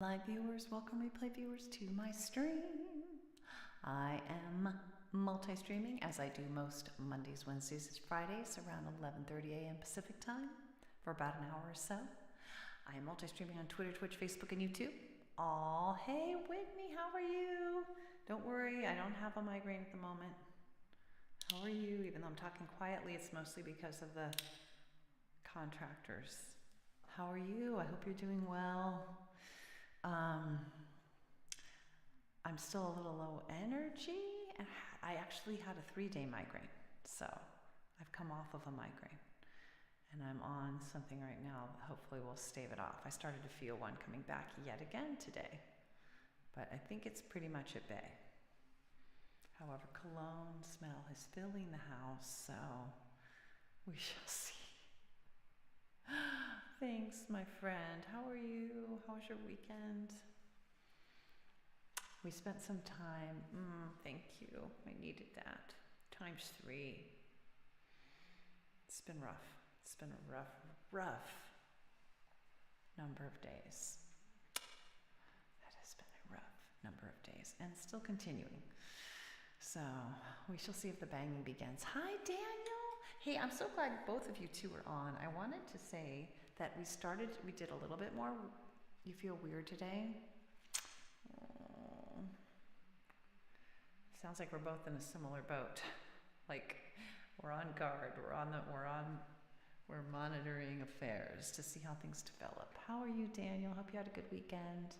Live viewers, welcome replay viewers to my stream. I am multi-streaming as I do most Mondays, Wednesdays, and Fridays around 11:30 a.m. Pacific time for about an hour or so. I am multi-streaming on Twitter, Twitch, Facebook, and YouTube. Aw, hey Whitney, how are you? Don't worry, I don't have a migraine at the moment. How are you? Even though I'm talking quietly, it's mostly because of the contractors. How are you? I hope you're doing well. I'm still a little low energy. I actually had a 3-day migraine, so I've come off of a migraine, and I'm on something right now that hopefully will stave it off. I started to feel one coming back yet again today, but I think it's pretty much at bay. However, cologne smell is filling the house, so we shall see. Thanks, my friend. How are you? How was your weekend? We spent some time. Thank you. I needed that. ×3. It's been rough. It's been a rough number of days. That has been a rough number of days and still continuing. So we shall see if the banging begins. Hi, Daniel. Hey, I'm so glad both of you two are on. I wanted to say that we did a little bit more. You feel weird today? Oh. Sounds like we're both in a similar boat. Like we're on guard. We're monitoring affairs to see how things develop. How are you, Daniel? Hope you had a good weekend.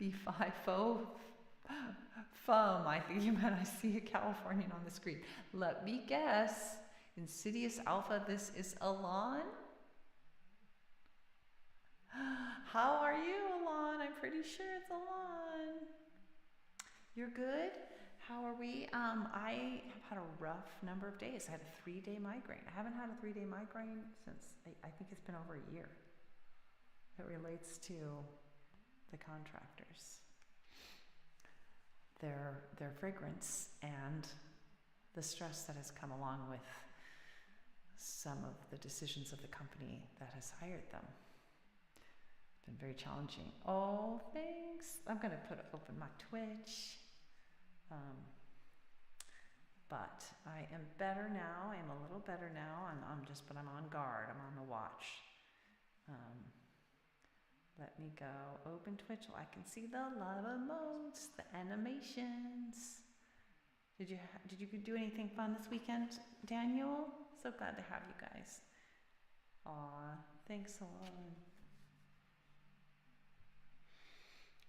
V5 FUM. I think you meant I see a Californian on the screen. Let me guess. Insidious Alpha, this is Alon. How are you, Alon? I'm pretty sure it's Alon. You're good? How are we? I have had a rough number of days. I had a 3-day migraine. I haven't had a 3-day migraine since I think it's been over a year. It relates to the contractors, their fragrance, and the stress that has come along with some of the decisions of the company that has hired them. It's been very challenging. Oh, thanks. I'm going to open my Twitch. But I am better now. I am a little better now. But I'm on guard. I'm on the watch. Let me go open Twitch so I can see the love emotes, the animations. Did you do anything fun this weekend, Daniel? So glad to have you guys. Aw, thanks a lot.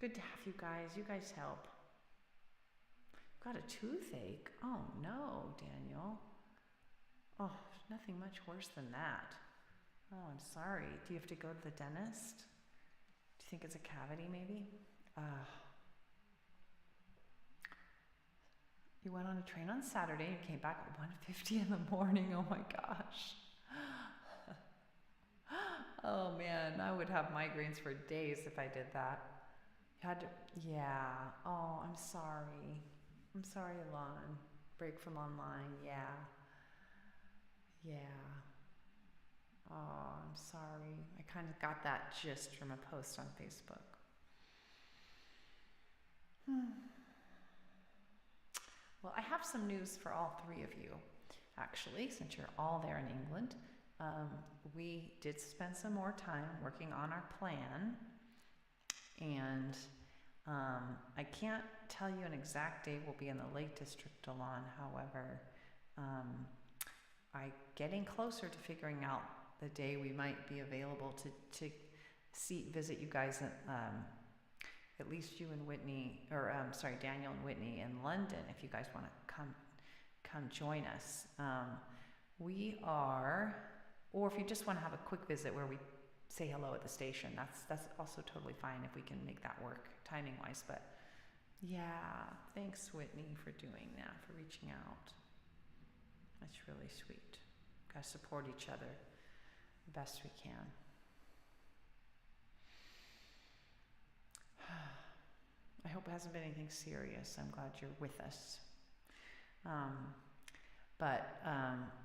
Good to have you guys. You guys help. Got a toothache. Oh no, Daniel. Oh, nothing much worse than that. Oh, I'm sorry. Do you have to go to the dentist? Do you think it's a cavity, maybe? You went on a train on Saturday and came back at 1:50 in the morning. Oh my gosh. Oh man, I would have migraines for days if I did that. You had to, yeah. Oh, I'm sorry. I'm sorry, Alon. Break from online, yeah. Yeah. Oh, I'm sorry. I kind of got that gist from a post on Facebook. Well, I have some news for all three of you, actually, since you're all there in England. We did spend some more time working on our plan, and I can't tell you an exact day we'll be in the Lake District, Alon. However, I'm getting closer to figuring out the day we might be available to visit you guys at least you and Whitney, or Daniel and Whitney in London, if you guys want to come join us. We are, or if you just want to have a quick visit where we say hello at the station, that's also totally fine if we can make that work timing wise. But yeah, thanks Whitney for doing that, for reaching out. That's really sweet. Gotta support each other the best we can. I hope it hasn't been anything serious. I'm glad you're with us. But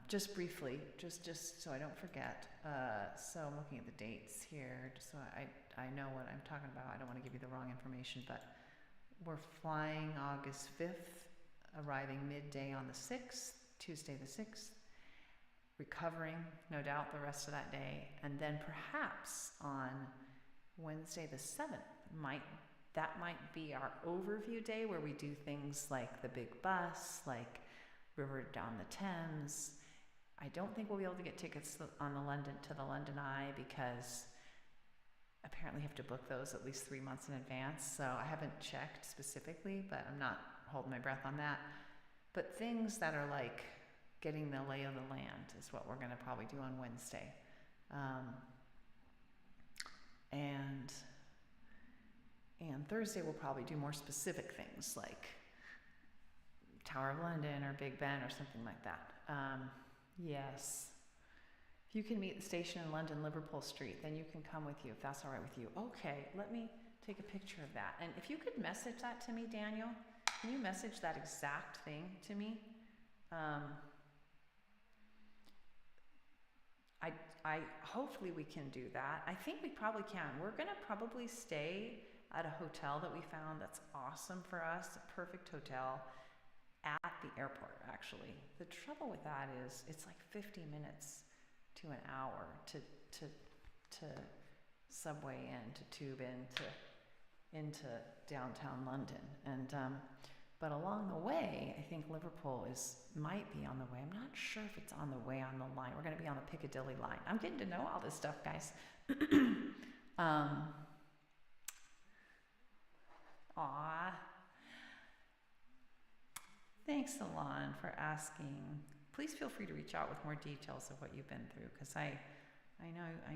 just briefly, just so I don't forget. So I'm looking at the dates here, just so I know what I'm talking about. I don't want to give you the wrong information, but we're flying August 5th, arriving midday on the 6th, Tuesday the 6th, recovering, no doubt, the rest of that day, and then perhaps on Wednesday the 7th, that might be our overview day where we do things like the big bus, like River down the Thames. I don't think we'll be able to get tickets on the London Eye because apparently you have to book those at least 3 months in advance. So I haven't checked specifically, but I'm not holding my breath on that. But things that are like getting the lay of the land is what we're going to probably do on Wednesday. And Thursday we'll probably do more specific things like Tower of London or Big Ben or something like that. Yes. If you can meet the station in London, Liverpool Street, then you can come with you if that's all right with you. Okay, let me take a picture of that. And if you could message that to me, Daniel, can you message that exact thing to me? I hopefully we can do that. I think we probably can. We're gonna probably stay at a hotel that we found that's awesome for us, a perfect hotel at the airport, actually. The trouble with that is it's like 50 minutes to an hour to subway in, to tube into downtown London. And but along the way, I think Liverpool might be on the way. I'm not sure if it's on the way on the line. We're going to be on the Piccadilly line. I'm getting to know all this stuff, guys. Aw. Thanks, Alon, for asking. Please feel free to reach out with more details of what you've been through, because I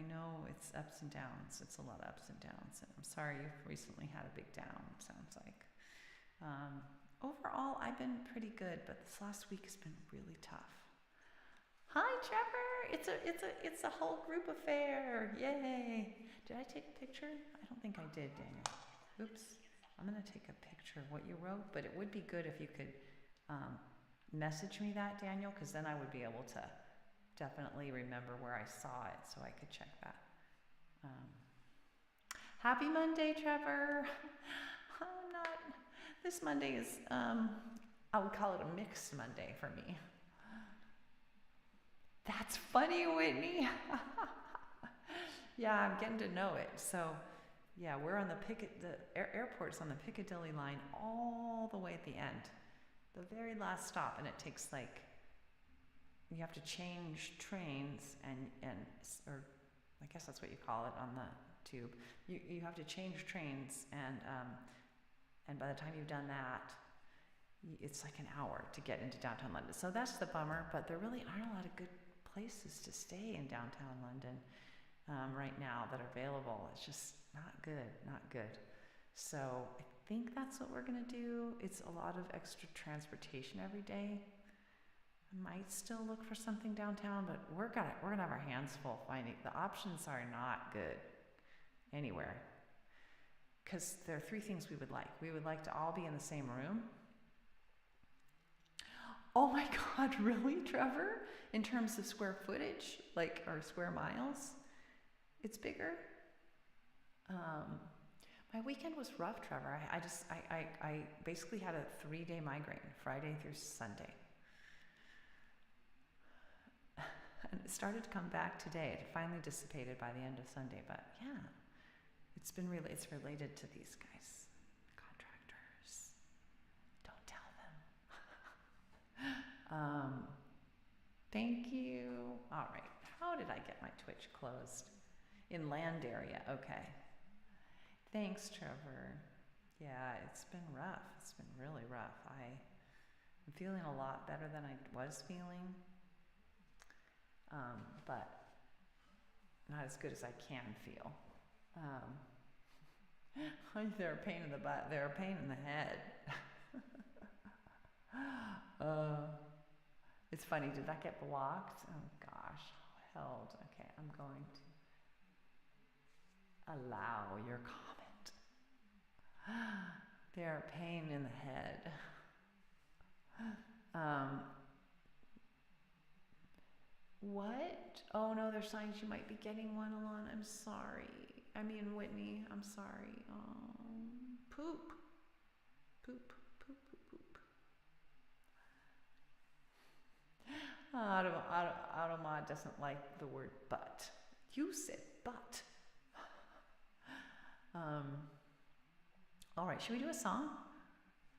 know it's ups and downs. It's a lot of ups and downs. And I'm sorry you've recently had a big down, it sounds like. Overall, I've been pretty good, but this last week has been really tough. Hi, Trevor. It's a whole group affair. Yay. Did I take a picture? I don't think I did, Daniel. Oops. I'm going to take a picture of what you wrote, but it would be good if you could message me that, Daniel, because then I would be able to definitely remember where I saw it so I could check that. Happy Monday, Trevor. This Monday is, I would call it a mixed Monday for me. That's funny, Whitney. Yeah, I'm getting to know it. So, yeah, we're on the airport's on the Piccadilly line all the way at the end, the very last stop, and it takes you have to change trains or I guess that's what you call it on the tube. You have to change trains, and by the time you've done that, it's like an hour to get into downtown London. So that's the bummer, but there really aren't a lot of good places to stay in downtown London right now that are available. It's just not good. So I think that's what we're gonna do. It's a lot of extra transportation every day. I might still look for something downtown, but we're gonna have our hands full finding. The options are not good anywhere. Because there are three things we would like. We would like to all be in the same room. Oh my God, really, Trevor? In terms of square footage, or square miles, it's bigger. My weekend was rough, Trevor. I basically had a 3-day migraine, Friday through Sunday. And it started to come back today. It finally dissipated by the end of Sunday, but yeah. It's related to these guys, contractors. Don't tell them. Thank you. All right. How did I get my Twitch closed? In land area. Okay. Thanks, Trevor. Yeah, it's been rough. It's been really rough. I'm feeling a lot better than I was feeling, but not as good as I can feel. They're a pain in the butt. They're a pain in the head. It's funny. Did that get blocked? Oh gosh, held. Okay, I'm going to allow your comment. They're a pain in the head. What? Oh no, there's signs you might be getting one, Alon. I'm sorry. I mean, Whitney, I'm sorry. Poop. Poop, poop, poop, poop. Automod doesn't like the word but. You said but. All right, should we do a song?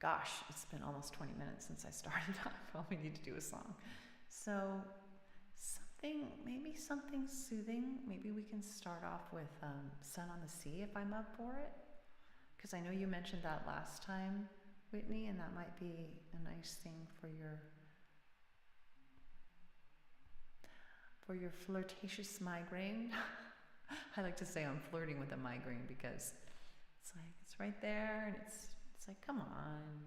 Gosh, it's been almost 20 minutes since I started. I probably need to do a song. So maybe something soothing. Maybe we can start off with Sun on the Sea if I'm up for it. Because I know you mentioned that last time, Whitney, and that might be a nice thing for your flirtatious migraine. I like to say I'm flirting with a migraine because it's like it's right there and it's like, come on,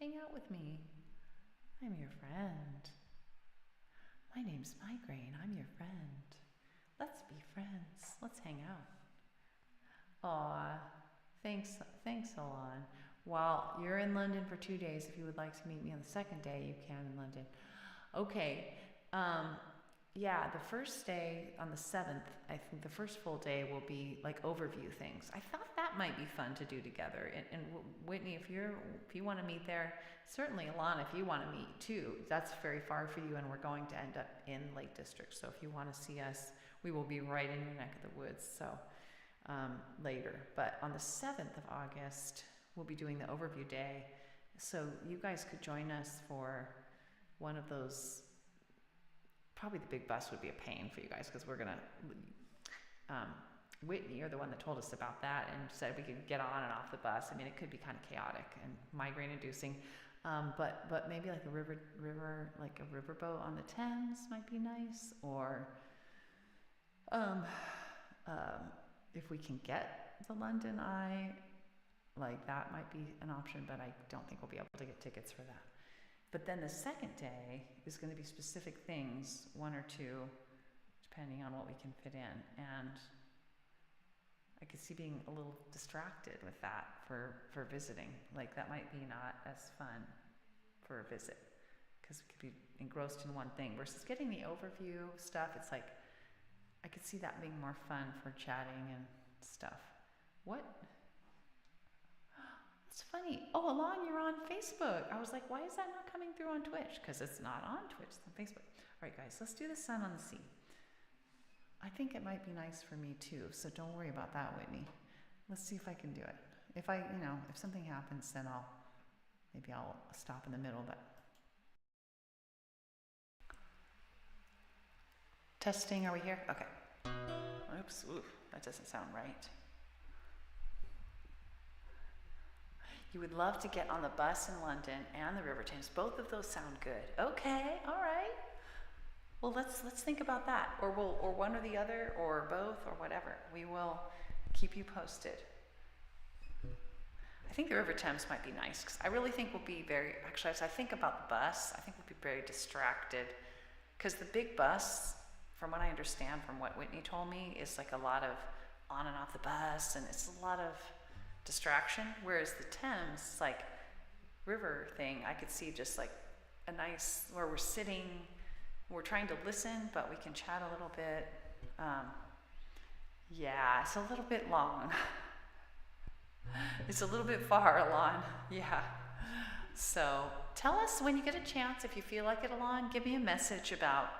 hang out with me. I'm your friend. My name's Migraine. I'm your friend. Let's be friends. Let's hang out. Aw, thanks, Alon. While you're in London for 2 days, if you would like to meet me on the second day, you can in London. Okay. Yeah, the first day on the 7th, I think the first full day will be like overview things. I thought that might be fun to do together. And Whitney, if you want to meet there, certainly Alon, if you want to meet too, that's very far for you, and we're going to end up in Lake District. So if you want to see us, we will be right in your neck of the woods. So later, but on the 7th of August, we'll be doing the overview day. So you guys could join us for one of those. Probably the big bus would be a pain for you guys because we're gonna. Whitney, you're the one that told us about that and said we could get on and off the bus. I mean, it could be kind of chaotic and migraine-inducing, but maybe like a river, like a riverboat on the Thames might be nice. Or if we can get the London Eye, like that might be an option. But I don't think we'll be able to get tickets for that. But then the second day is going to be specific things, 1 or 2, depending on what we can fit in. And I could see being a little distracted with that for visiting. Like that might be not as fun for a visit because we could be engrossed in one thing versus getting the overview stuff. It's like, I could see that being more fun for chatting and stuff. What? It's funny. Oh, Alon, you're on Facebook. I was like, why is that not coming through on Twitch? Because it's not on Twitch, it's on Facebook. All right, guys, let's do the Sun on the Sea. I think it might be nice for me too, so don't worry about that, Whitney. Let's see if I can do it. If if something happens, then maybe I'll stop in the middle, but. Testing, are we here? Okay. Oops, that doesn't sound right. You would love to get on the bus in London and the River Thames. Both of those sound good. Okay, all right. Well, let's think about that, or one or the other, or both, or whatever. We will keep you posted. I think the River Thames might be nice because I really think we'll be actually, as I think about the bus, I think we'll be very distracted because the big bus, from what I understand from what Whitney told me, is like a lot of on and off the bus, and it's a lot of distraction, whereas the Thames, like river thing, I could see just like a nice where we're sitting, we're trying to listen, but we can chat a little bit. Yeah, it's a little bit long. It's a little bit far, Alon. Yeah. So tell us when you get a chance, if you feel like it, Alon, give me a message about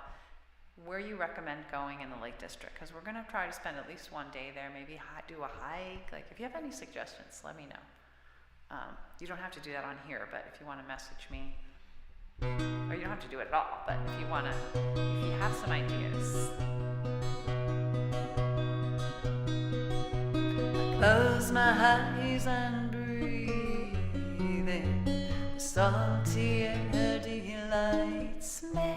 where you recommend going in the Lake District, because we're going to try to spend at least one day there, maybe do a hike. Like if you have any suggestions, let me know. You don't have to do that on here, but if you want to message me, or you don't have to do it at all, but if you have some ideas. I close my eyes and breathe in the salty air delights me.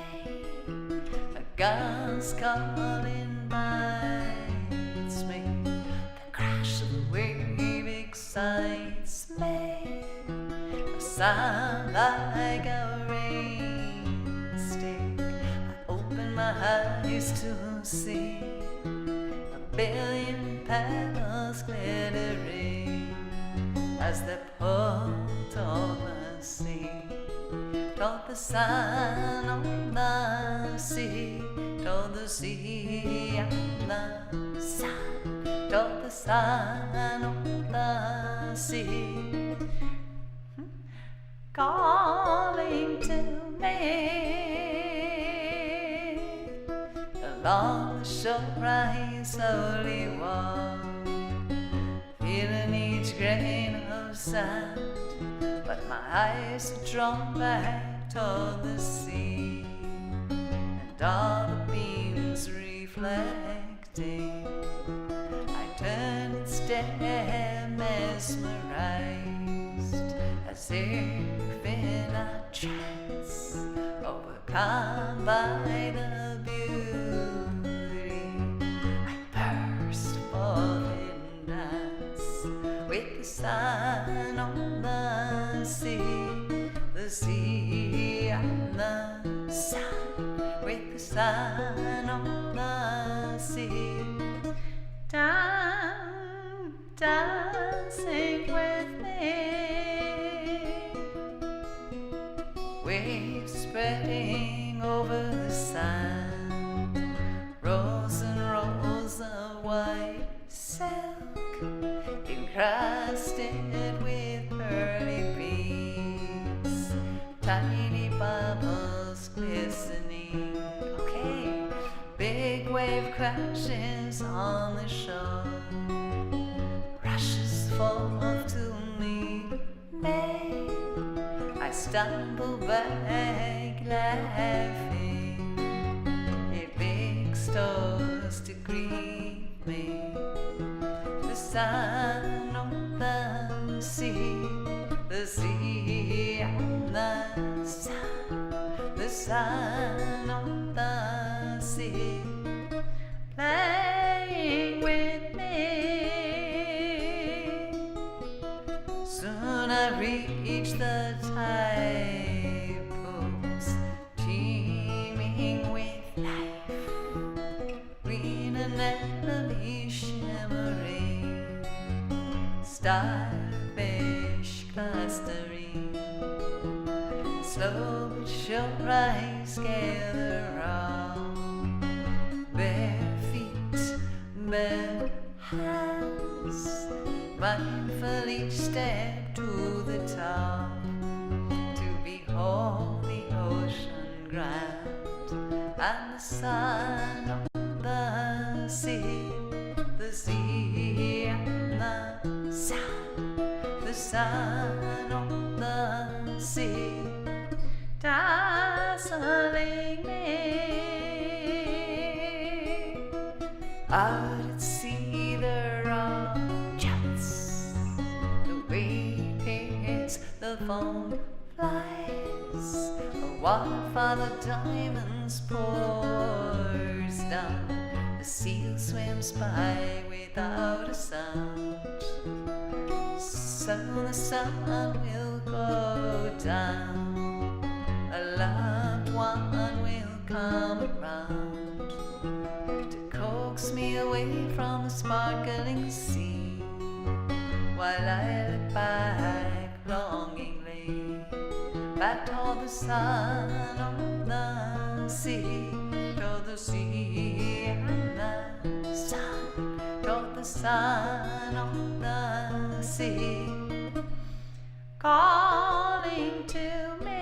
God's calling bites me. The crash of the wave excites me. A sound like a rain stick. I open my eyes to see a billion petals glittering as they pour toward the sea. Toward the sun on the sea, toward the sea and the sun, to the sun of the sea, calling to me. Along the shore I slowly walk, feeling each grain of sand, but my eyes are drawn back toward the sea, and all the beams reflecting. I turn and stare, mesmerized, as if in a trance, overcome by the beauty. I burst forth in dance with the sun on the sea and the sun, with the sun on the sea. Dancing with me, waves spreading over the sand, rolls and rolls of white silk, encrusted with pearly beads, tiny bubbles glistening. Okay, big wave crashes on the shore, rushes forth to meet me. I stumble back laughing, it big stars to greet me. The sun on the sea and the sun on the sea, playing with me. Soon I reach the tide pools, teeming with life, green anemone shimmering, starfish clustering. Slow but sure I scale the rock, bare feet, bare hands, mindful each step to the top, to behold the ocean grand and the sun on the sea and the sun on the sea, dazzling me. Out at sea there are jets, the wave hits, the foam flies, a waterfall of diamonds pours down, the seal swims by without a sound. Soon the sun will go down, a loved one will come around to coax me away from the sparkling sea, while I look back longingly, back toward the sun on the sea, toward the sea and the sun, toward the sun on the sea, calling to me,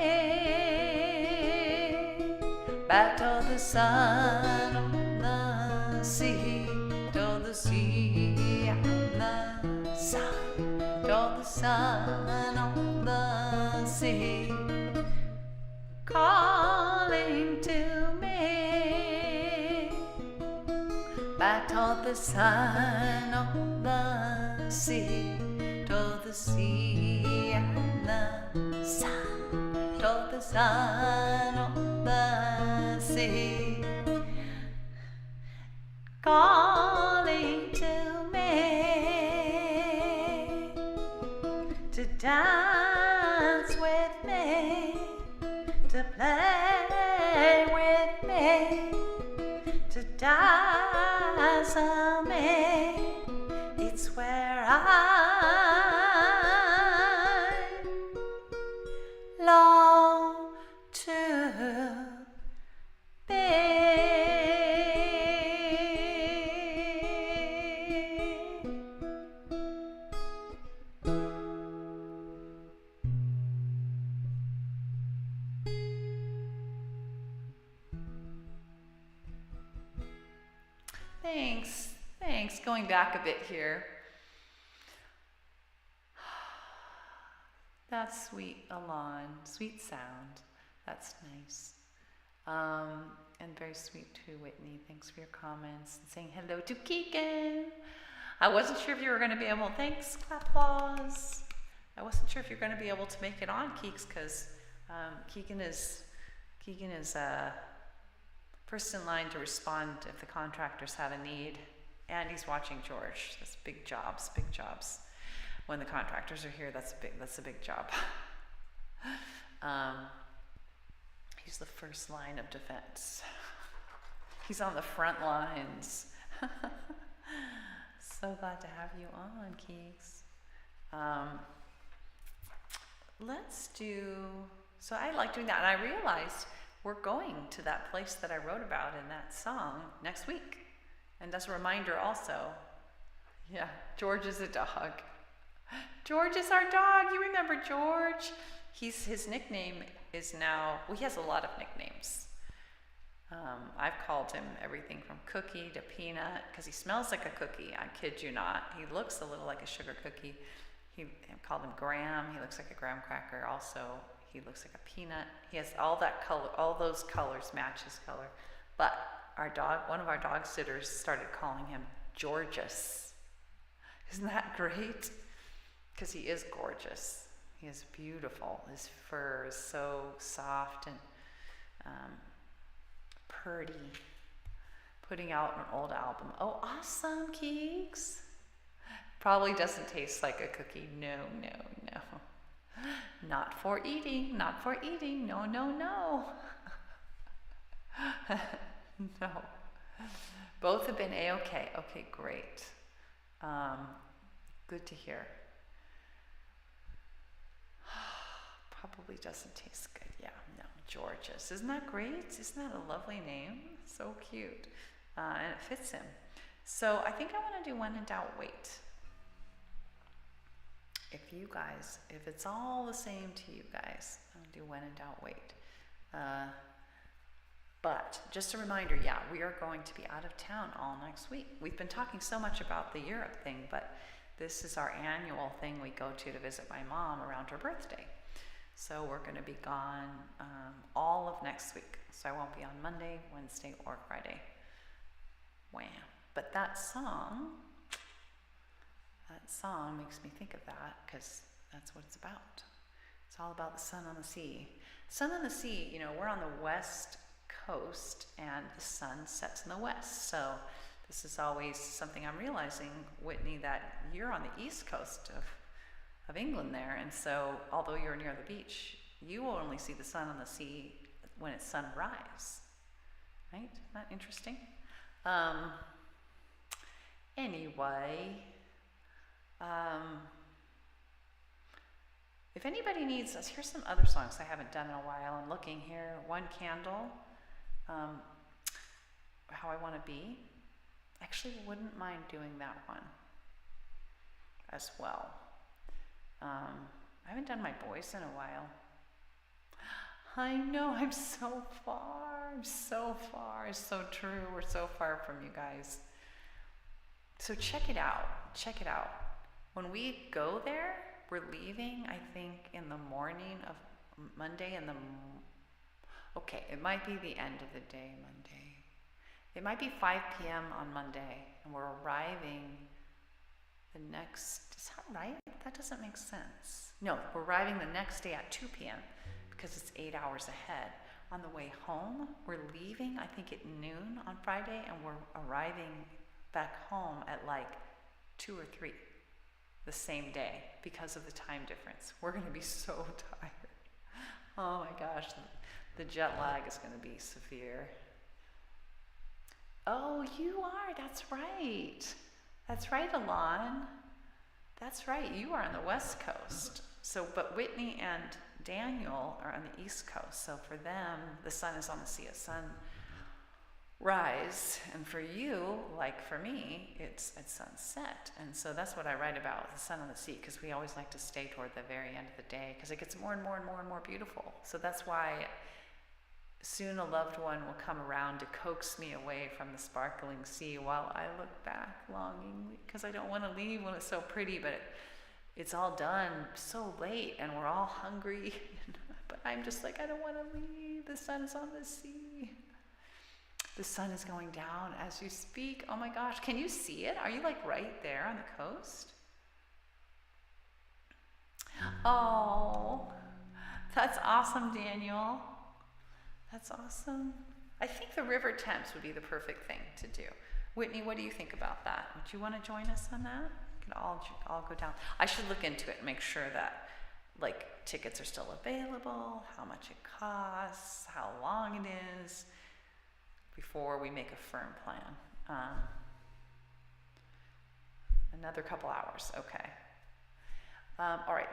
back toward the sun on the sea, toward the sea and the sun, toward the sun on the sea, calling to me, back toward the sun on the sea, toward the sea and the sun, toward the sun on the sea, calling to me, to dance with me, to play with me, to dazzle me. It's where I long to be. going back a bit here. That's sweet, Alon. Sweet sound. That's nice. And very sweet too, Whitney. Thanks for your comments. And saying hello to Keegan. I wasn't sure if you were going to be able, thanks, clap applause. I wasn't sure if you're going to be able to make it on, Keeks, because Keegan is first in line to respond if the contractors have a need. And he's watching George. That's big jobs, big jobs. When the contractors are here, that's a big job. He's the first line of defense. He's on the front lines. So glad to have you on, Keeks. Let's do, so I like doing that, and I realized we're going to that place that I wrote about in that song next week. And that's a reminder also. Yeah, George is a dog. George is our dog. You remember George? His nickname is now, well, he has a lot of nicknames. I've called him everything from Cookie to Peanut, because he smells like a cookie, I kid you not. He looks a little like a sugar cookie. I called him Graham. He looks like a graham cracker. Also, he looks like a peanut. He has all that color, all those colors match his color. But our dog, one of our dog sitters started calling him Georges. Isn't that great? Because he is gorgeous. He is beautiful. His fur is so soft and purdy. Putting out an old album. Oh, awesome, Keeks. Probably doesn't taste like a cookie. No, no, no. Not for eating. Not for eating. No, no, no. No. Both have been A-okay. Okay, great. Good to hear. Probably doesn't taste good. Yeah, no, Georges. Isn't that great? Isn't that a lovely name? So cute. And it fits him. So I think I want to do When in Doubt, Wait. If it's all the same to you guys, I'll do When in Doubt, Wait. But just a reminder, yeah, we are going to be out of town all next week. We've been talking so much about the Europe thing, but this is our annual thing we go to visit my mom around her birthday. So we're going to be gone all of next week. So I won't be on Monday, Wednesday, or Friday. Wham. But that song makes me think of that, because that's what it's about. It's all about the sun on the sea. Sun on the sea, you know, we're on the west coast and the sun sets in the west. So this is always something I'm realizing, Whitney, that you're on the east coast of England there. And so although you're near the beach, you will only see the sun on the sea when it's sunrise. Right? Isn't that interesting? Anyway, if anybody needs us, here's some other songs I haven't done in a while. I'm looking here. One Candle, How I Want to Be. Actually, wouldn't mind doing that one as well. I haven't done My Boys in a while. I know, I'm so far. I'm so far. It's so true. We're so far from you guys. So check it out. Check it out. When we go there, we're leaving, I think, in the morning of Monday. Okay, it might be the end of the day, Monday. It might be 5 p.m. on Monday, and we're arriving the next, is that right? That doesn't make sense. No, we're arriving the next day at 2 p.m. because it's 8 hours ahead. On the way home, we're leaving, I think, at noon on Friday, and we're arriving back home at like 2 or 3 the same day because of the time difference. We're going to be so tired. Oh my gosh, the jet lag is going to be severe. Oh, you are. That's right. That's right, Alon. That's right. You are on the West Coast. So, but Whitney and Daniel are on the East Coast. So for them, the sun is on the sea at sunrise. And for you, like for me, it's at sunset. And so that's what I write about, the sun on the sea, because we always like to stay toward the very end of the day because it gets more and more and more and more beautiful. So that's why Soon a loved one will come around to coax me away from the sparkling sea while I look back longingly, because I don't want to leave when it's so pretty, but it's all done so late and we're all hungry. But I'm just like, I don't want to leave. The sun is on the sea. The sun is going down as you speak. Oh my gosh, can you see it? Are you like right there on the coast? Oh, that's awesome, Daniel. That's awesome. I think the river Thames would be the perfect thing to do. Whitney, what do you think about that? Would you want to join us on that? We could all go down. I should look into it and make sure that like tickets are still available, how much it costs, how long it is, before we make a firm plan. Another couple hours, okay. All right,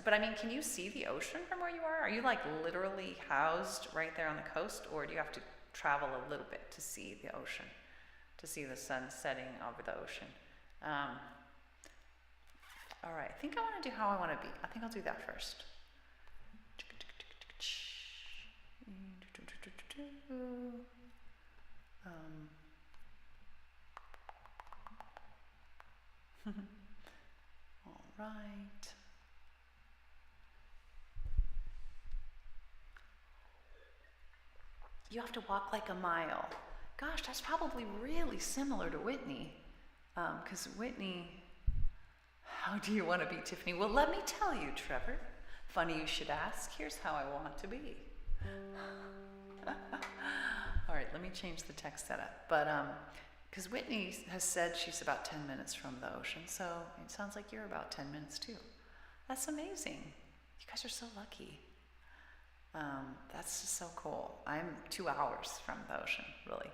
but I mean, can you see the ocean from where you are? Are you like literally housed right there on the coast, or do you have to travel a little bit to see the ocean, to see the sun setting over the ocean? All right, I think I want to do how I want to be. I think I'll do that first. All right. You have to walk like a mile. Gosh, that's probably really similar to Whitney. Because Whitney, how do you want to be, Tiffany? Well, let me tell you, Trevor. Funny you should ask. Here's how I want to be. All right, let me change the text setup. But because Whitney has said she's about 10 minutes from the ocean, so it sounds like you're about 10 minutes too. That's amazing. You guys are so lucky. That's just so cool. I'm 2 hours from the ocean, really.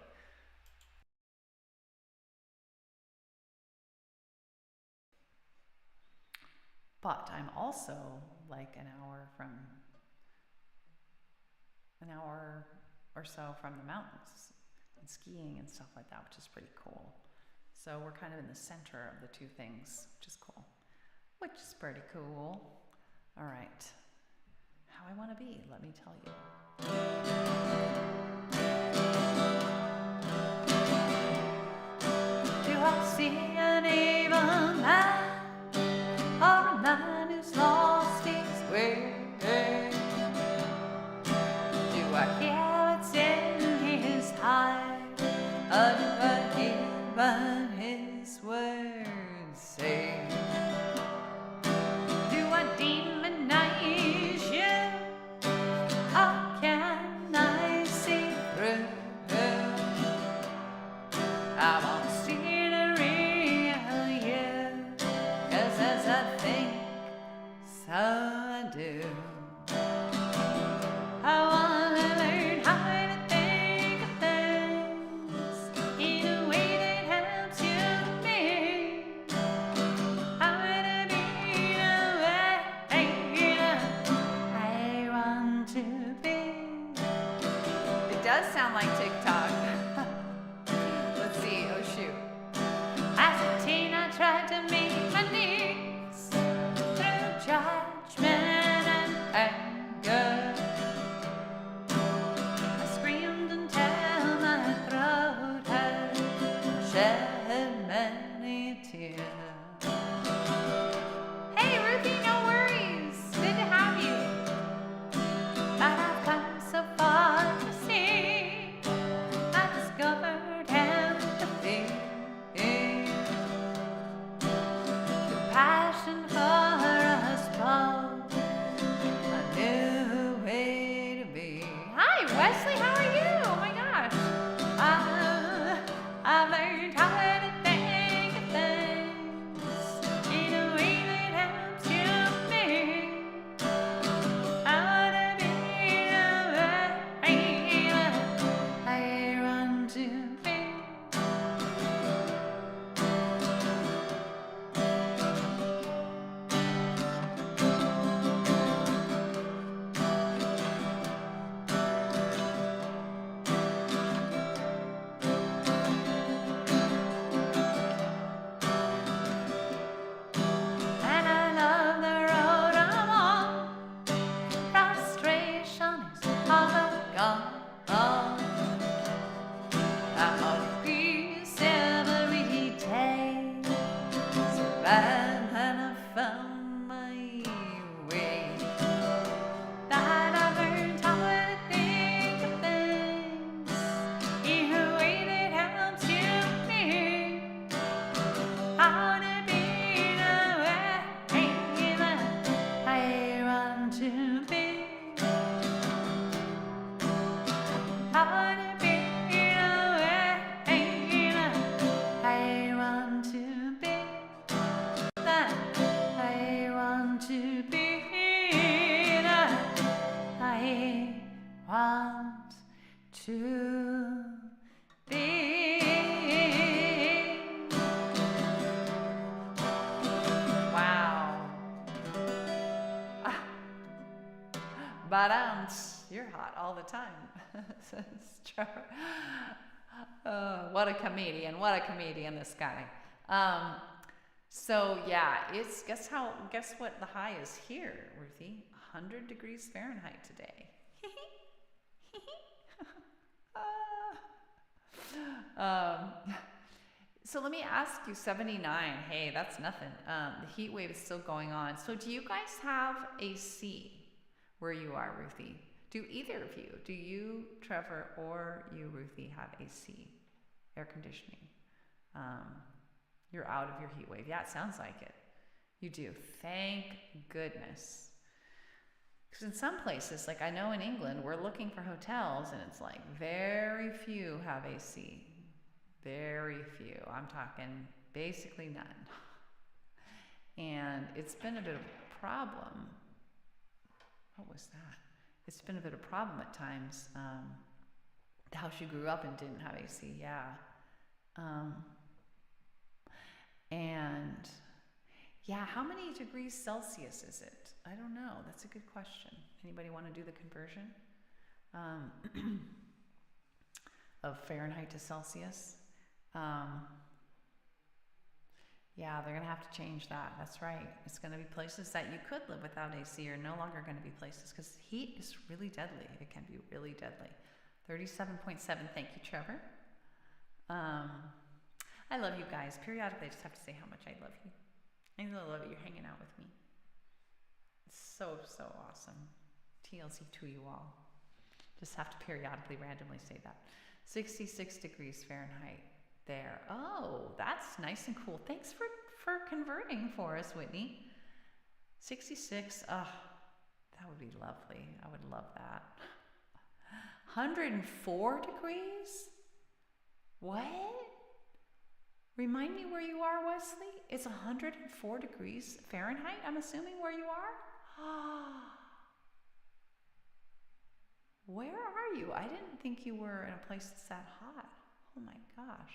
But I'm also like an hour or so from the mountains and skiing and stuff like that, which is pretty cool. So we're kind of in the center of the two things, which is cool. Which is pretty cool. All right. How I want to be, let me tell you. Do I see an evil man, or a man who's lost his way? Do I hear what's in his heart, or do I hear what his words say? Do I demonize you? How can I see through? I want to see the real you. But you're hot all the time. Says Trevor. What a comedian! What a comedian, this guy. So yeah, guess what the high is here, Ruthie? 100 degrees Fahrenheit today. So let me ask you, 79. Hey, that's nothing. The heat wave is still going on. So do you guys have AC where you are, Ruthie? Do either of you, do you, Trevor, or you, Ruthie, have AC, air conditioning? You're out of your heat wave. Yeah, it sounds like it. You do. Thank goodness. Because in some places, like I know in England, we're looking for hotels and it's like very few have AC. Very few. I'm talking basically none. And it's been a bit of a problem. What was that? It's been a bit of a problem at times. The house you grew up in didn't have AC, yeah. And yeah, how many degrees Celsius is it? I don't know. That's a good question. Anybody want to do the conversion of Fahrenheit to Celsius? Yeah, they're going to have to change that. That's right. It's going to be places that you could live without AC are no longer going to be places because heat is really deadly. It can be really deadly. 37.7. Thank you, Trevor. I love you guys. Periodically, I just have to say how much I love you. I really love you hanging out with me. It's so, so awesome. TLC to you all. Just have to periodically, randomly say that. 66 degrees Fahrenheit there. Oh, that's nice and cool. Thanks for converting for us, Whitney. 66. Oh, that would be lovely. I would love that. 104 degrees? What? Remind me where you are, Wesley. It's 104 degrees Fahrenheit, I'm assuming, where you are? Where are you? I didn't think you were in a place that's that hot. Oh my gosh.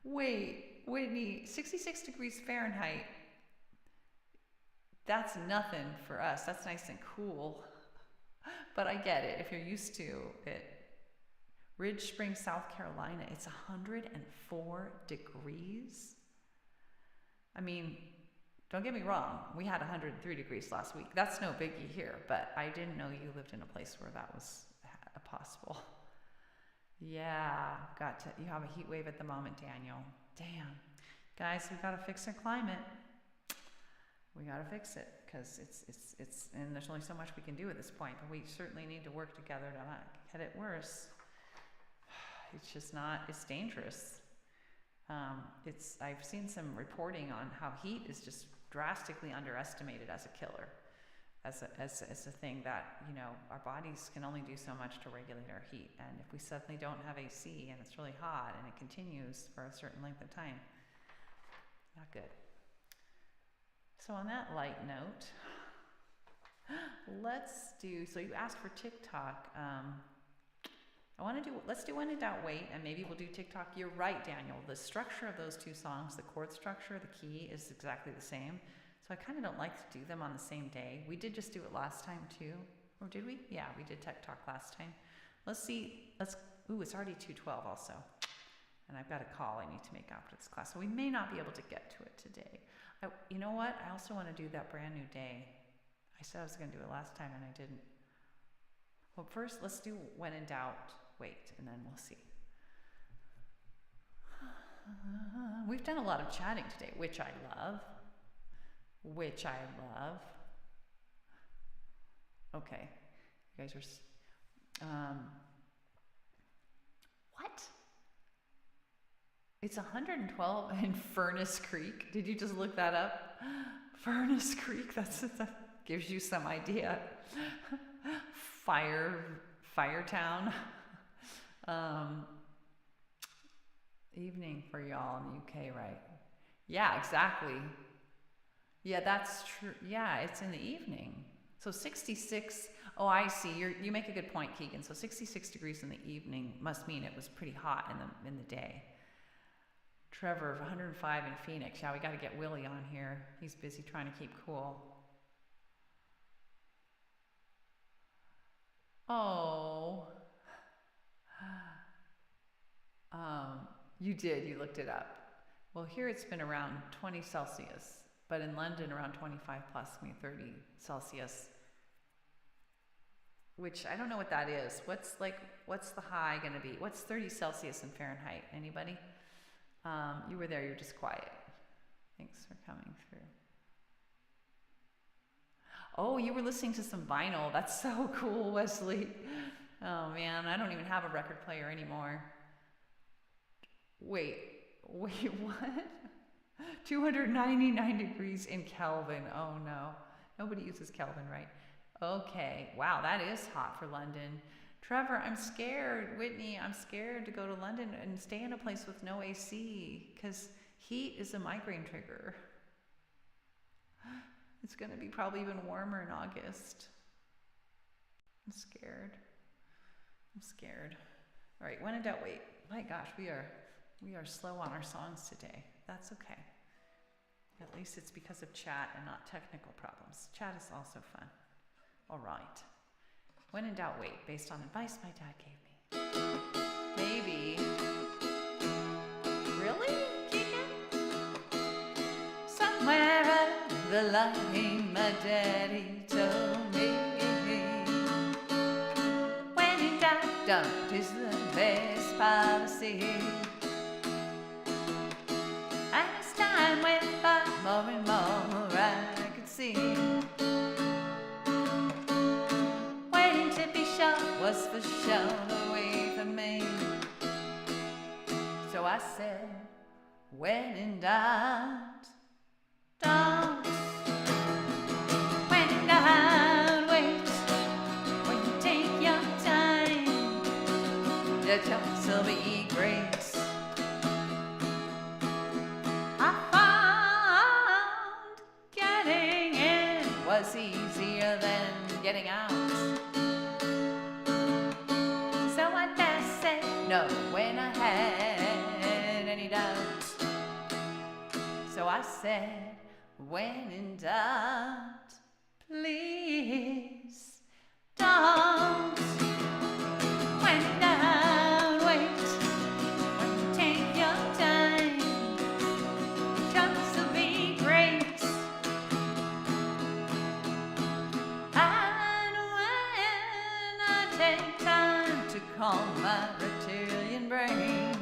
Wait, Whitney, 66 degrees Fahrenheit. That's nothing for us. That's nice and cool. But I get it if you're used to it. Ridge Springs, South Carolina, it's 104 degrees. I mean, don't get me wrong. We had 103 degrees last week. That's no biggie here, but I didn't know you lived in a place where that was possible. Yeah, you have a heat wave at the moment, Daniel. Damn. Guys, we got to fix our climate. We got to fix it because it's and there's only so much we can do at this point, but we certainly need to work together to not get it worse. It's just not, it's dangerous. I've seen some reporting on how heat is just drastically underestimated as a killer, as a thing that, our bodies can only do so much to regulate our heat. And if we suddenly don't have AC and it's really hot and it continues for a certain length of time, not good. So on that light note, so you asked for TikTok. Let's do When in Doubt Wait, and maybe we'll do TikTok. You're right, Daniel. The structure of those two songs, the chord structure, the key is exactly the same. So I kind of don't like to do them on the same day. We did just do it last time too. Or did we? Yeah, we did TikTok last time. Let's see. Ooh, it's already 2:12 also. And I've got a call I need to make after this class. So we may not be able to get to it today. You know what? I also want to do that brand new day. I said I was going to do it last time and I didn't. Well, first, let's do When in Doubt Wait, and then we'll see. We've done a lot of chatting today, which I love. Okay. You guys are... what? It's 112 in Furnace Creek. Did you just look that up? Furnace Creek, that gives you some idea. Firetown. Evening for y'all in the UK, right? Yeah, exactly. Yeah, that's true. Yeah, it's in the evening. So 66, oh, I see. You make a good point, Keegan. So 66 degrees in the evening must mean it was pretty hot in the day. Trevor, 105 in Phoenix. Yeah, we got to get Willie on here. He's busy trying to keep cool. Oh. You did, you looked it up. Well, here it's been around 20 Celsius, but in London around 25 plus, maybe 30 Celsius, which I don't know what that is. What's the high gonna be? What's 30 Celsius in Fahrenheit? Anybody? You were there, you're just quiet. Thanks for coming through. Oh, you were listening to some vinyl. That's so cool, Wesley. Oh man, I don't even have a record player anymore. Wait, what? 299 degrees in Kelvin. Oh no. Nobody uses Kelvin, right? Okay. Wow, that is hot for London. Trevor, I'm scared. Whitney, I'm scared to go to London and stay in a place with no AC because heat is a migraine trigger. It's going to be probably even warmer in August. I'm scared. I'm scared. All right, when in doubt, wait. My gosh, we are slow on our songs today. That's okay. At least it's because of chat and not technical problems. Chat is also fun. All right. When in doubt, wait. Based on advice my dad gave me. Maybe. Really, Keegan? Somewhere along the line, my daddy told me, when in doubt, don't is the best policy. And as time went by, more and more I could see. Waiting to be sure was for sure away from me. So I said, when in doubt, don't. When in doubt, wait. When you take your time, the choice will be great. Was easier than getting out. So I just said no when I had any doubt. So I said, when in doubt, please don't. When in doubt, wait. When you take your time, the choice will be great. Take time to calm my reptilian brain.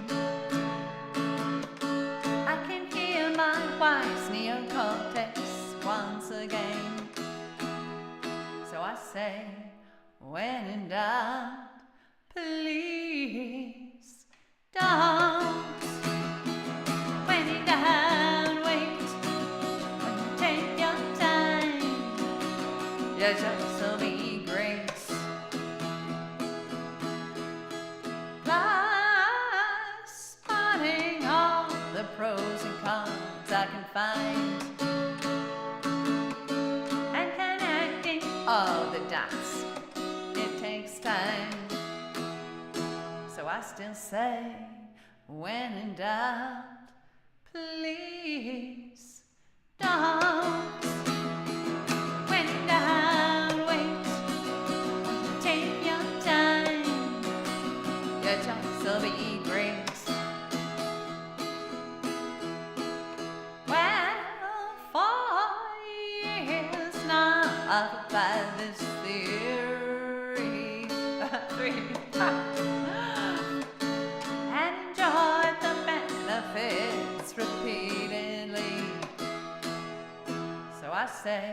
I can hear my wife's neocortex once again. So I say, when in doubt, please don't. When in doubt, wait. When you take your time, your choice will be great. Spotting all the pros and cons I can find, and connecting all the dots, it takes time. So I still say, when in doubt, please don't. When in doubt, wait. Take your time, your choice will be great. Well, 4 years now I've applied this theory and enjoyed the benefits repeatedly. So I say,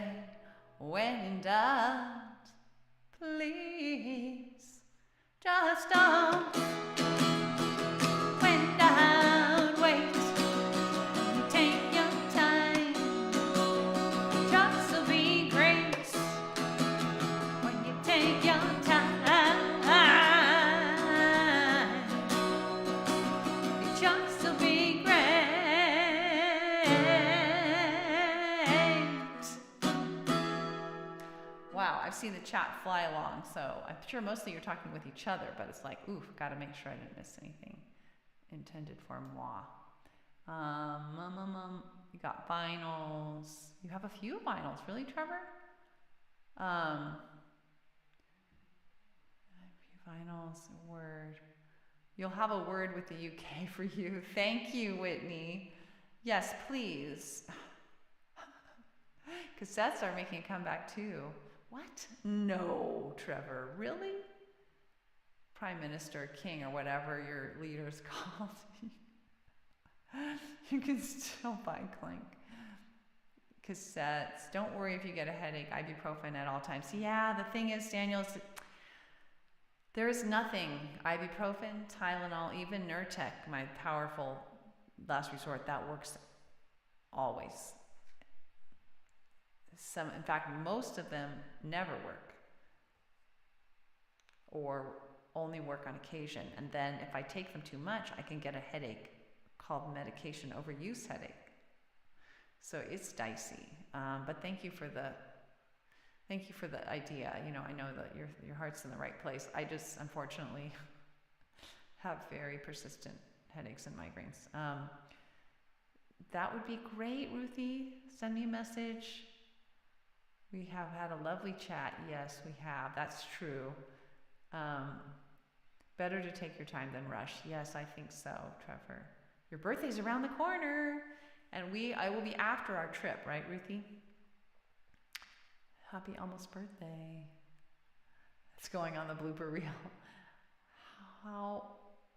when in doubt, please just don't. When in doubt, wait. Take your time, choice will be great. When you take your time, your choice will be great. Wow, I've seen the chat fly along, so I'm sure mostly you're talking with each other, but it's like, oof, gotta make sure I didn't miss anything intended for moi. You got vinyls. You have a few vinyls, really, Trevor? Finals word. You'll have a word with the UK for you. Thank you, Whitney. Yes, please. Cassettes are making a comeback too. What? No, Trevor. Really? Prime Minister, King, or whatever your leader's called. You can still buy Clink. Cassettes. Don't worry if you get a headache. Ibuprofen at all times. Yeah, the thing is, Daniel, there is nothing. Ibuprofen, Tylenol, even Nurtec, my powerful last resort, that works always. In fact, most of them never work or only work on occasion. And then if I take them too much, I can get a headache called medication overuse headache. So it's dicey. But thank you for the idea. You know, I know that your heart's in the right place. I just unfortunately have very persistent headaches and migraines. That would be great, Ruthie. Send me a message. We have had a lovely chat. Yes, we have. That's true. Better to take your time than rush. Yes, I think so, Trevor. Your birthday's around the corner. And I will be after our trip, right, Ruthie? Happy almost birthday. It's going on the blooper reel. How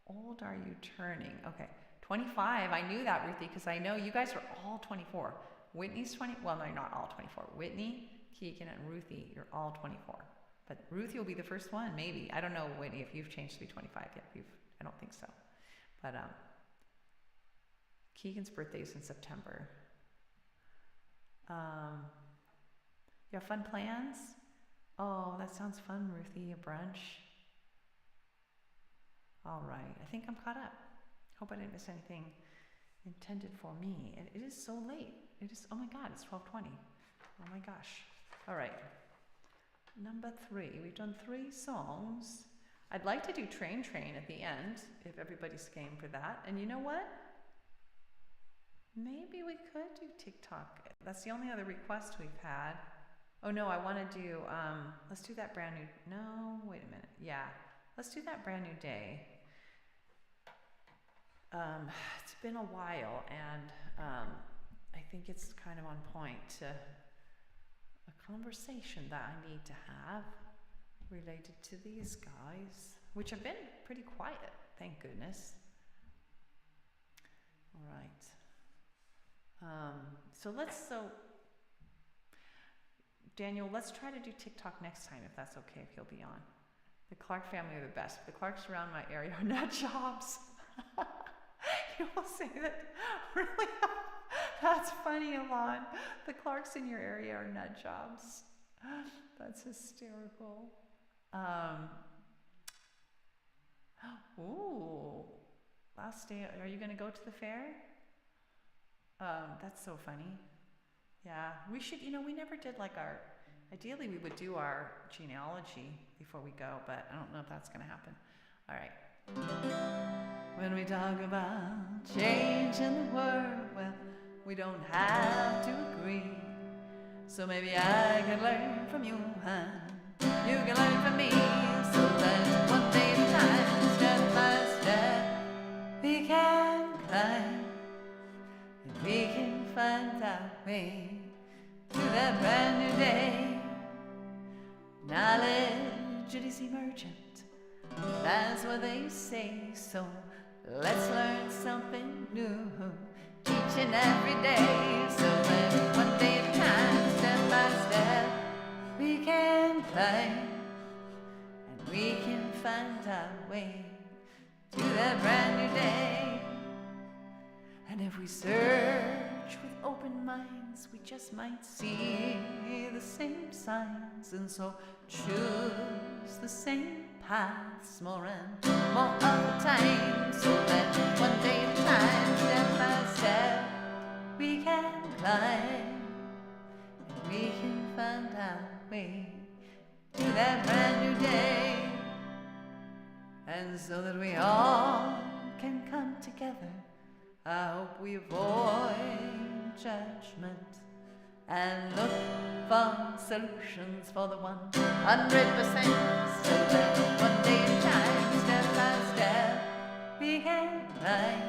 old are you turning? Okay, 25. I knew that, Ruthie, because I know you guys are all 24. Whitney's 20. Well, no, you're not all 24. Whitney, Keegan, and Ruthie, you're all 24. But Ruthie will be the first one, maybe. I don't know, Whitney, if you've changed to be 25 yet. I don't think so. But Keegan's birthday is in September. You have fun plans? Oh, that sounds fun, Ruthie. A brunch. All right. I think I'm caught up. Hope I didn't miss anything intended for me. And it is so late. It is, oh my God, it's 12:20. Oh my gosh. All right. Number 3. We've done 3 songs. I'd like to do Train Train at the end, if everybody's game for that. And you know what? Maybe we could do TikTok. That's the only other request we've had. Oh no, I want to do, let's do that brand new, no, wait a minute. Yeah, let's do that brand new day. It's been a while and I think it's kind of on point to a conversation that I need to have related to these guys, which have been pretty quiet, thank goodness. All right. Daniel, let's try to do TikTok next time if that's okay, if you'll be on. The Clark family are the best. The Clarks around my area are nut jobs. You will say that, really? That's funny, Alon. The Clarks in your area are nut jobs. That's hysterical. Ooh, last day, are you going to go to the fair? That's so funny. Yeah, we should, we never did ideally we would do our genealogy before we go, but I don't know if that's going to happen. All right. When we talk about change in the world, well, we don't have to agree. So maybe I can learn from you and you can learn from me. So that one day at a time, step by step, we can climb. We can find our way to that brand new day. Knowledge, it is emergent, that's what they say. So let's learn something new each and every day. So that one day at a time, step by step, we can climb. And we can find our way to that brand new day. And if we search with open minds, we just might see the same signs. And so choose the same paths more and more of the time. So that one day at a time, step by step, we can climb. And we can find our way to that brand new day. And so that we all can come together, I hope we avoid judgment and look for solutions for the 100%, so that one day at a time, step by step, we can climb,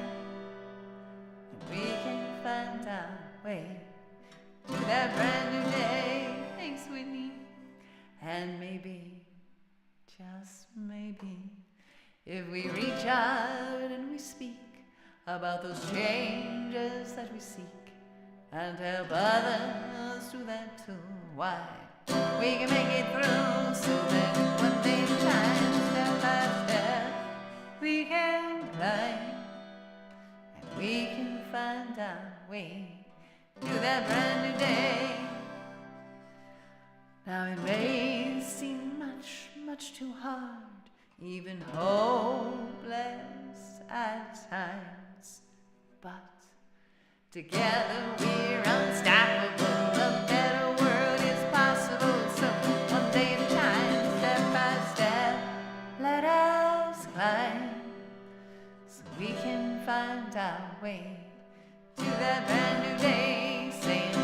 and we can find our way to that brand new day. Thanks, Whitney. And maybe, just maybe, if we reach out and we speak about those changes that we seek, and help others do that too, why, we can make it through, so that one day at a time, step by step, we can climb, and we can find our way to that brand new day. Now it may seem much, much too hard, even hopeless at times, but together we're unstoppable. A better world is possible. So one day at a time, step by step, let us climb, so we can find our way to that brand new day. Saying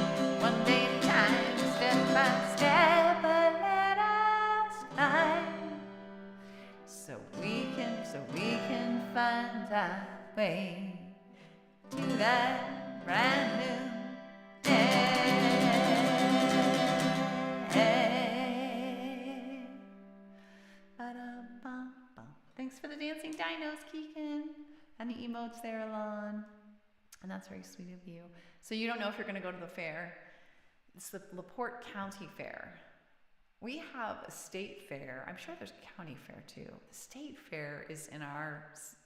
one day at a time, step by step, but let us climb, so we can find our way to that brand new day. Ba-da-bum-bum. Thanks for the dancing dinos, Keegan, and the emotes there, Alon. And that's very sweet of you. So you don't know if you're going to go to the fair. It's the LaPorte County Fair. We have a state fair. I'm sure there's a county fair too. The state fair is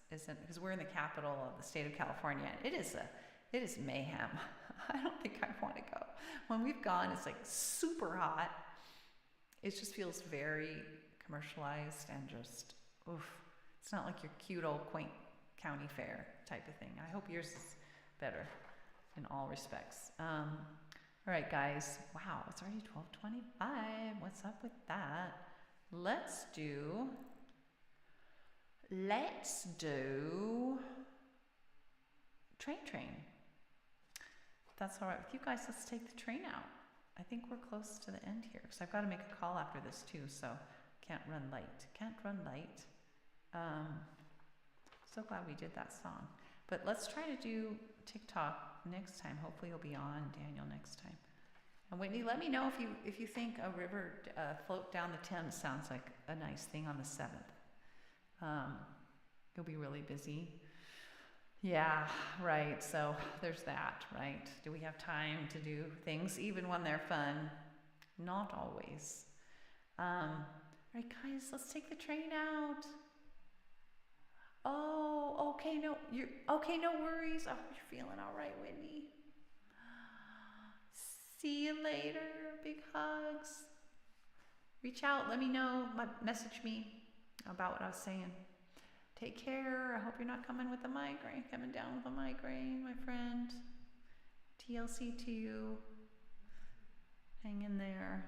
because we're in the capital of the state of California. It is mayhem. I don't think I want to go. When we've gone, it's like super hot. It just feels very commercialized and just, oof. It's not like your cute old quaint county fair type of thing. I hope yours is better in all respects. All right, guys. Wow, it's already 12:25. What's up with that? Let's do train. If that's all right with you guys, let's take the train out. I think we're close to the end here, because I've got to make a call after this too, so can't run late. So glad we did that song. But let's try to do TikTok next time. Hopefully you'll be on, Daniel, next time. And Whitney, let me know if you think a river float down the Thames sounds like a nice thing on the 7th. You'll be really busy. Yeah, right. So there's that, right? Do we have time to do things even when they're fun? Not always. All right, guys, let's take the train out. Oh, okay, no worries. Oh, you're feeling all right, Whitney. See you later. Big hugs. Reach out, let me know, message me about what I was saying. Take care. I hope you're not coming down with a migraine, my friend. TLC to you. Hang in there.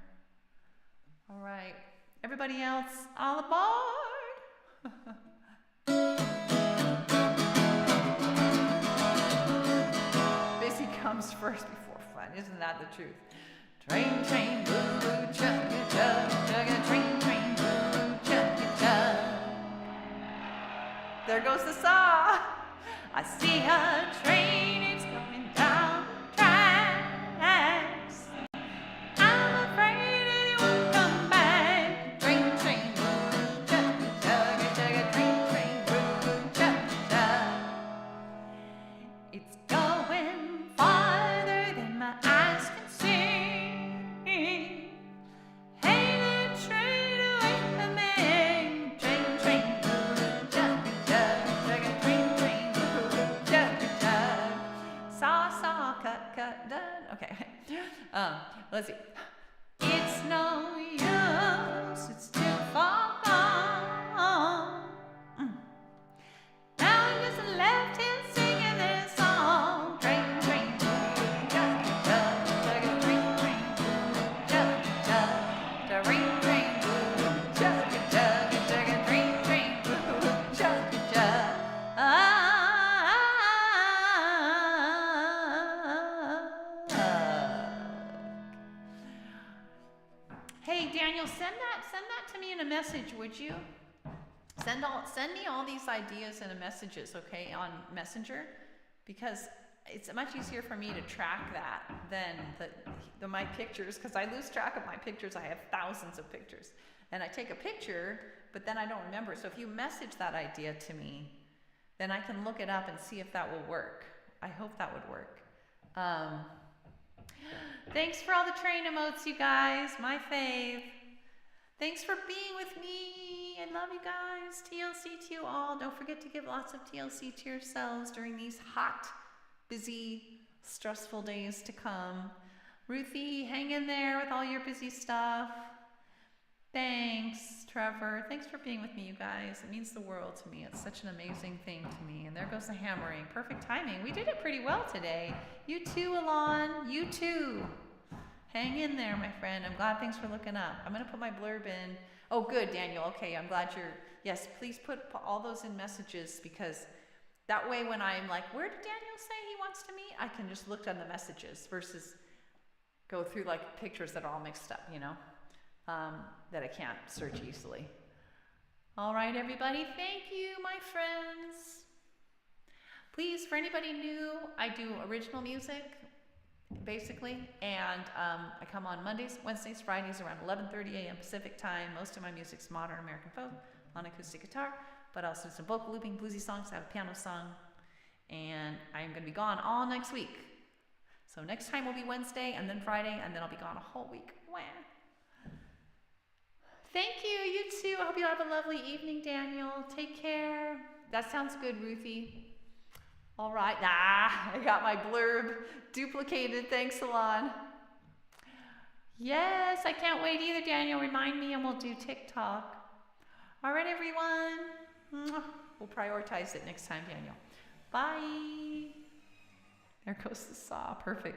All right. Everybody else, all aboard. Busy comes first before fun. Isn't that the truth? Train, train, boo, boo, chugga, chug, chugga, train, train, boo, boo, chugga, chug. There goes the saw. I see a train, it's going down the tracks. I'm afraid it won't come back. Train, train, boo, boo, chugga, chugga, chugga, train, train, boo, boo, chugga, chug. It's going farther than my eyes can see. Hey, that train, wait for me. Train, train, boo, boo, chugga, chugga, chugga, train, train, boo, boo, chugga, chug. Saw, cut, done. Okay. Let's see. It's no use, it's too far gone. Now I'm just left here singing this song. Train, train, chugga, chug, chugga, train, train, chugga, chug, train, train, chugga, chugga, chugga, train, train, chugga, chug. Daniel, send that to me in a message, would you? Send me all these ideas in a messages, okay, on Messenger, because it's much easier for me to track that than my pictures, because I lose track of my pictures. I have thousands of pictures, and I take a picture, but then I don't remember. So if you message that idea to me, then I can look it up and see if that will work. I hope that would work. Thanks for all the train emotes, you guys. My fave. Thanks for being with me. I love you guys. TLC to you all. Don't forget to give lots of TLC to yourselves during these hot, busy, stressful days to come. Ruthie, hang in there with all your busy stuff. Thanks, Trevor. Thanks for being with me, you guys. It means the world to me. It's such an amazing thing to me. And there goes the hammering. Perfect timing. We did it pretty well today. You too, Alon. You too. Hang in there, my friend. I'm glad. Thanks for looking up. I'm going to put my blurb in. Oh, good, Daniel. Okay, I'm glad you're... Yes, please put all those in messages, because that way when I'm like, where did Daniel say he wants to meet? I can just look on the messages versus go through like pictures that are all mixed up, you know, that I can't search easily. All right, everybody. Thank you, my friends. Please, for anybody new, I do original music, basically, and I come on Mondays, Wednesdays, Fridays around 11:30 a.m. Pacific time. Most of my music's modern American folk on acoustic guitar, but I also do some vocal looping, bluesy songs. I have a piano song, and I'm going to be gone all next week. So next time will be Wednesday, and then Friday, and then I'll be gone a whole week. Wah. Thank you. You too. I hope you have a lovely evening, Daniel. Take care. That sounds good, Ruthie. All right. I got my blurb duplicated. Thanks, Alon. Yes, I can't wait either, Daniel. Remind me and we'll do TikTok. All right, everyone. We'll prioritize it next time, Daniel. Bye. There goes the saw. Perfect.